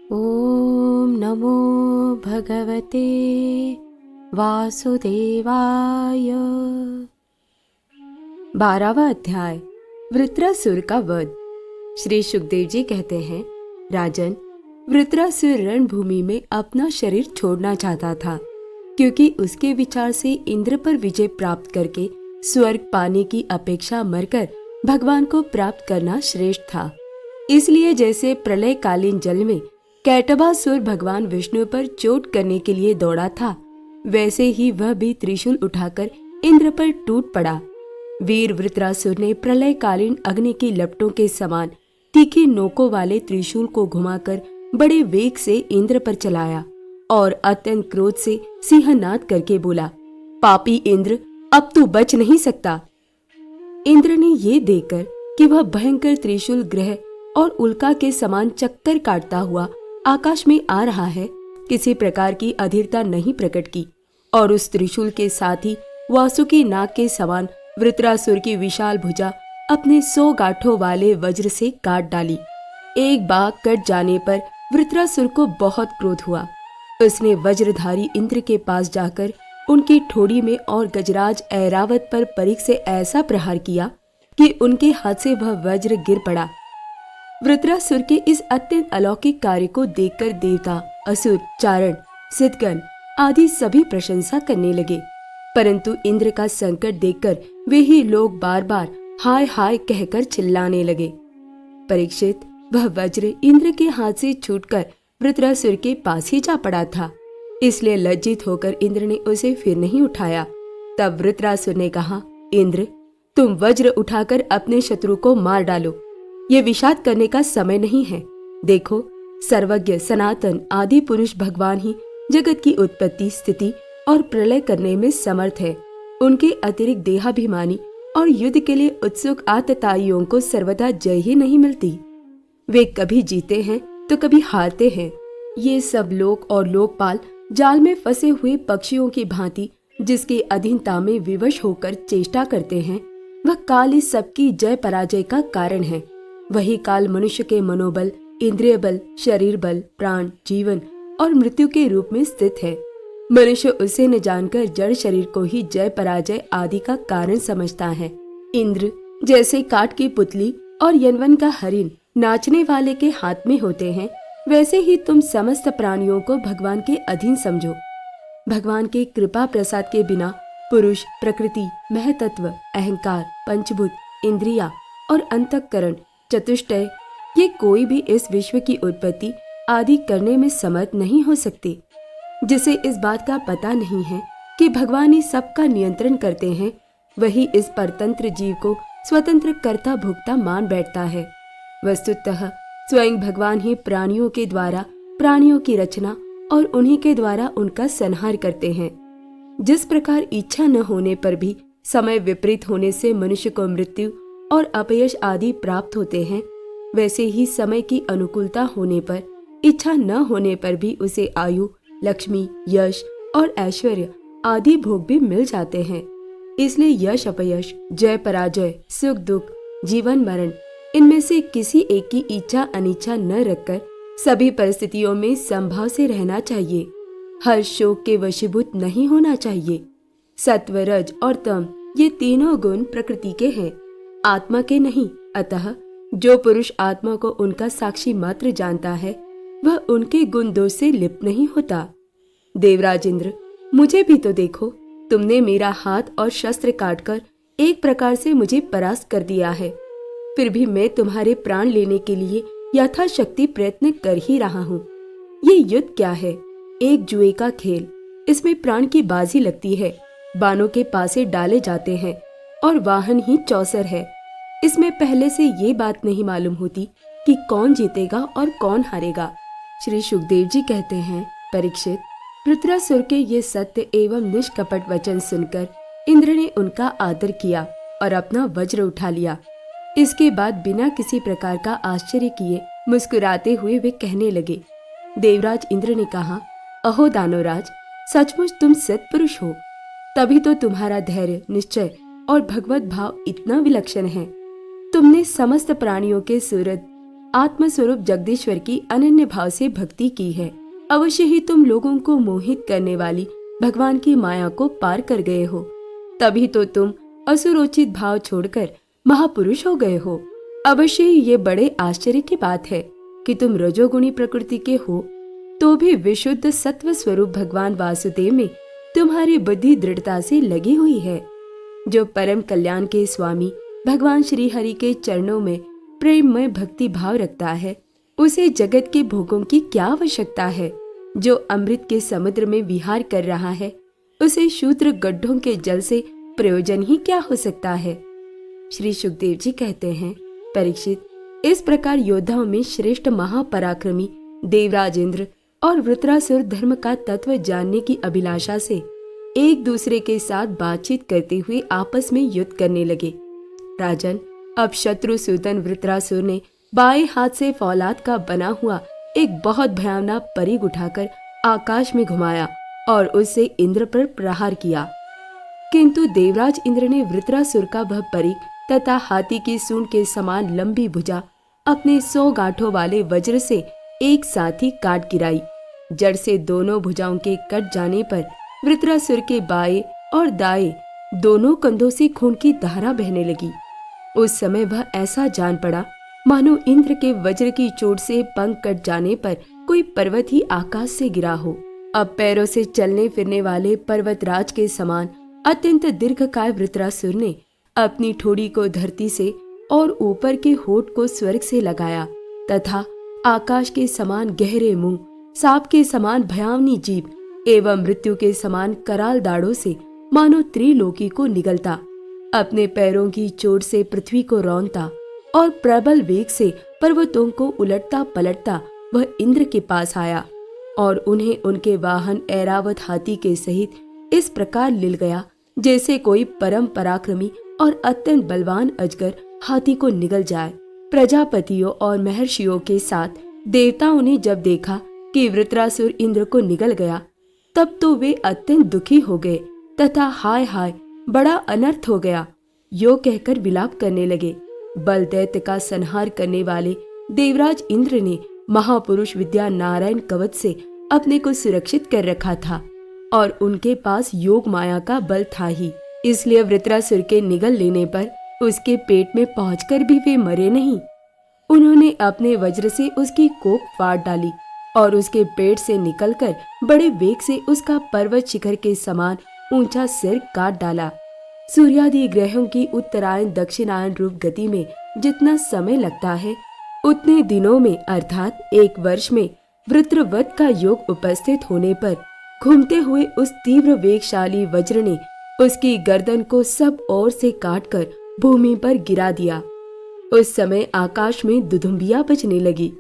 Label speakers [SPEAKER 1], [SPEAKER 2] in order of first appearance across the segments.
[SPEAKER 1] ॐ नमो भगवते वासुदेवाय। 12वां अध्याय वृत्रासुर का वध। श्री सुखदेव जी कहते हैं, राजन, वृत्रासुर रणभूमि में अपना शरीर छोड़ना चाहता था, क्योंकि उसके विचार से इंद्र पर विजय प्राप्त करके स्वर्ग पाने की अपेक्षा मरकर भगवान को प्राप्त करना श्रेष्ठ था। इसलिए जैसे प्रलयकालीन जल में कैटभासुर भगवान विष्णु पर चोट करने के लिए दौड़ा था, वैसे ही वह भी त्रिशूल उठाकर इंद्र पर टूट पड़ा। वीर वृत्रासुर ने प्रलयकालीन अग्नि की लपटों के समान तीखी नोकों वाले त्रिशूल को घुमाकर बड़े वेग से इंद्र पर चलाया और अत्यंत क्रोध से सिंहनाद करके बोला, पापी इंद्र, अब तू बच नहीं सकता। इंद्र ने ये देखकर कि वह भयंकर त्रिशूल ग्रह और उल्का के समान चक्कर काटता हुआ आकाश में आ रहा है, किसी प्रकार की अधीरता नहीं प्रकट की और उस त्रिशूल के साथ ही वासुकी नाग के समान वृत्रासुर की विशाल भुजा अपने 100 गांठों वाले वज्र से काट डाली। एक बाग कट जाने पर वृत्रासुर को बहुत क्रोध हुआ। उसने वज्रधारी इंद्र के पास जाकर उनकी ठोड़ी में और गजराज ऐरावत पर परीख से ऐसा प्रहार किया कि उनके हाथ से वह वज्र गिर पड़ा। वृत्रासुर के इस अत्यंत अलौकिक कार्य को देखकर देवता, असुर, चारण, सिद्धगण आदि सभी प्रशंसा करने लगे, परंतु इंद्र का संकट देखकर वे ही लोग बार बार हाय हाय कहकर चिल्लाने लगे। परीक्षित, वह वज्र इंद्र के हाथ से छूटकर वृत्रासुर के पास ही जा पड़ा था, इसलिए लज्जित होकर इंद्र ने उसे फिर नहीं उठाया। तब वृत्रासुर ने कहा, इंद्र, तुम वज्र उठाकर अपने शत्रु को मार डालो, ये विषाद करने का समय नहीं है। देखो, सर्वज्ञ सनातन आदि पुरुष भगवान ही जगत की उत्पत्ति, स्थिति और प्रलय करने में समर्थ है। उनके अतिरिक्त देहाभिमानी और युद्ध के लिए उत्सुक आतताइयों को सर्वदा जय ही नहीं मिलती। वे कभी जीते हैं तो कभी हारते हैं। ये सब लोक और लोकपाल जाल में फंसे हुए पक्षियों की भांति जिसकी अधीनता में विवश होकर चेष्टा करते हैं, वह काल इस सबकी जय पराजय का कारण है। वही काल मनुष्य के मनोबल, इंद्रिय बल, शरीर बल, प्राण, जीवन और मृत्यु के रूप में स्थित है। मनुष्य उसे न जानकर जड़ शरीर को ही जय पराजय आदि का कारण समझता है। इंद्र जैसे काठ की पुतली और यनवन का हरिण नाचने वाले के हाथ में होते हैं, वैसे ही तुम समस्त प्राणियों को भगवान के अधीन समझो। भगवान के कृपा प्रसाद के बिना पुरुष, प्रकृति, महतत्व, अहंकार, पंचभूत, इंद्रिया और अंतःकरण, चतुष्टय, ये कोई भी इस विश्व की उत्पत्ति आदि करने में समर्थ नहीं हो सकते। जिसे इस बात का पता नहीं है कि भगवान ही सबका नियंत्रण करते हैं, वही इस परतंत्र जीव को स्वतंत्र कर्ता भोक्ता मान बैठता है। वस्तुतः स्वयं भगवान ही प्राणियों के द्वारा प्राणियों की रचना और उन्हीं के द्वारा उनका संहार करते हैं। जिस प्रकार इच्छा न होने पर भी समय विपरीत होने से मनुष्य को मृत्यु और अपयश आदि प्राप्त होते हैं, वैसे ही समय की अनुकूलता होने पर, इच्छा न होने पर भी उसे आयु, लक्ष्मी, यश और ऐश्वर्य आदि भोग भी मिल जाते हैं। इसलिए यश अपयश, जय पराजय, सुख दुख, जीवन मरण, इनमें से किसी एक की इच्छा अनिच्छा न रखकर सभी परिस्थितियों में संभाव से रहना चाहिए। हर शोक के वशीभूत नहीं होना चाहिए। सत्व, रज और तम ये तीनों गुण प्रकृति के हैं, आत्मा के नहीं। अतः जो पुरुष आत्मा को उनका साक्षी मात्र जानता है, वह उनके गुण दोष से लिप्त नहीं होता। देवराज इंद्र, मुझे भी तो देखो, तुमने मेरा हाथ और शस्त्र काटकर एक प्रकार से मुझे परास्त कर दिया है, फिर भी मैं तुम्हारे प्राण लेने के लिए यथाशक्ति प्रयत्न कर ही रहा हूँ। ये युद्ध क्या है? एक जुए का खेल। इसमें प्राण की बाजी लगती है, बाणों के पासे डाले जाते हैं और वाहन ही चौसर है। इसमें पहले से ये बात नहीं मालूम होती कि कौन जीतेगा और कौन हारेगा। श्री सुखदेव जी कहते हैं, परीक्षित, वृत्रासुर के ये सत्य एवं निष्कपट वचन सुनकर इंद्र ने उनका आदर किया और अपना वज्र उठा लिया। इसके बाद बिना किसी प्रकार का आश्चर्य किए मुस्कुराते हुए वे कहने लगे। देवराज इंद्र ने कहा, अहो दानवराज, सचमुच तुम सत्पुरुष हो, तभी तो तुम्हारा धैर्य, निश्चय और भगवत भाव इतना विलक्षण है। तुमने समस्त प्राणियों के सूरत आत्मस्वरूप जगदीश्वर की अनन्य भाव से भक्ति की है, अवश्य ही तुम लोगों को मोहित करने वाली भगवान की माया को पार कर गए हो। तभी तो तुम असुरोचित भाव छोड़कर महापुरुष हो गए हो। अवश्य ही ये बड़े आश्चर्य की बात है कि तुम रजोगुणी प्रकृति के हो, तो भी विशुद्ध सत्व स्वरूप भगवान वासुदेव में तुम्हारी बुद्धि दृढ़ता से लगी हुई है। जो परम कल्याण के स्वामी भगवान श्री हरि के चरणों में प्रेममय भक्ति भाव रखता है, उसे जगत के भोगों की क्या आवश्यकता है। जो अमृत के समुद्र में विहार कर रहा है, उसे शूद्र गड्ढों के जल से प्रयोजन ही क्या हो सकता है। श्री सुखदेव जी कहते हैं, परीक्षित, इस प्रकार योद्धाओं में श्रेष्ठ महापराक्रमी देवराज इंद्र और वृत्रासुर धर्म का तत्व जानने की अभिलाषा से एक दूसरे के साथ बातचीत करते हुए आपस में युद्ध करने लगे। राजन, अब शत्रु सूदन वृत्रासुर ने बाएं हाथ से फौलाद का बना हुआ एक बहुत भयानक परीग उठाकर आकाश में घुमाया और उससे इंद्र पर प्रहार किया। किंतु देवराज इंद्र ने वृत्रासुर का वह परीग तथा हाथी की सूंड के समान लंबी भुजा अपने 100 गांठों वाले वज्र से एक साथ ही काट गिराई। जड़ से दोनों भुजाओं के कट जाने पर वृत्रासुर के बाएं और दाएं दोनों कंधों से खून की धारा बहने लगी। उस समय वह ऐसा जान पड़ा मानो इंद्र के वज्र की चोट से पंख कट जाने पर कोई पर्वत ही आकाश से गिरा हो। अब पैरों से चलने फिरने वाले पर्वतराज के समान अत्यंत दीर्घकाय वृत्रासुर ने अपनी ठोड़ी को धरती से और ऊपर के होठ को स्वर्ग से लगाया तथा आकाश के समान गहरे मुंह, सांप के समान भयावनी जीभ एवं मृत्यु के समान कराल दाढ़ों से मानो त्रिलोकी को निगलता, अपने पैरों की चोट से पृथ्वी को रौंदता और प्रबल वेग से पर्वतों को उलटता पलटता वह इंद्र के पास आया और उन्हें उनके वाहन ऐरावत हाथी के सहित इस प्रकार लिल गया जैसे कोई परम पराक्रमी और अत्यंत बलवान अजगर हाथी को निगल जाए। प्रजापतियों और महर्षियों के साथ देवताओं ने जब देखा कि वृत्रासुर इंद्र को निगल गया, तब तो वे अत्यंत दुखी हो गए तथा हाय हाय बड़ा अनर्थ हो गया यो कहकर विलाप करने लगे। बल दैत्य का संहार करने वाले देवराज इंद्र ने महापुरुष विद्या नारायण कवच से अपने को सुरक्षित कर रखा था और उनके पास योग माया का बल था ही, इसलिए वृत्रासुर के निगल लेने पर उसके पेट में पहुंचकर भी वे मरे नहीं। उन्होंने अपने वज्र से उसकी कोख फाड़ डाली और उसके पेट से निकलकर बड़े वेग से उसका पर्वत शिखर के समान ऊंचा सिर काट डाला। सूर्यादि ग्रहों की उत्तरायण दक्षिणायन रूप गति में जितना समय लगता है, उतने दिनों में अर्थात 1 वर्ष में वृत्रवत का योग उपस्थित होने पर घूमते हुए उस तीव्र वेगशाली वज्र ने उसकी गर्दन को सब ओर से काटकर भूमि पर गिरा दिया। उस समय आकाश में दुधुम्बियां बजने लगी।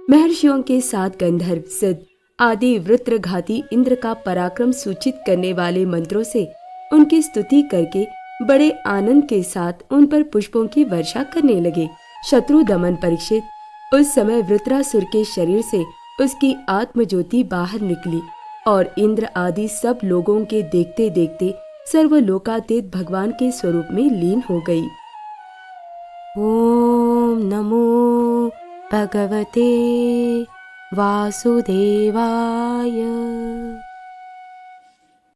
[SPEAKER 1] महर्षियों के साथ गंधर्व, सिद्ध आदि वृत्रघाती इंद्र का पराक्रम सूचित करने वाले मंत्रों से उनकी स्तुति करके बड़े आनंद के साथ उन पर पुष्पों की वर्षा करने लगे। शत्रु दमन परीक्षित, उस समय वृत्रासुर के शरीर से उसकी आत्मज्योति बाहर निकली और इंद्र आदि सब लोगों के देखते देखते सर्वलोकातीत भगवान के स्वरूप में लीन हो गई। ओम नमो भगवते वासुदेवाय।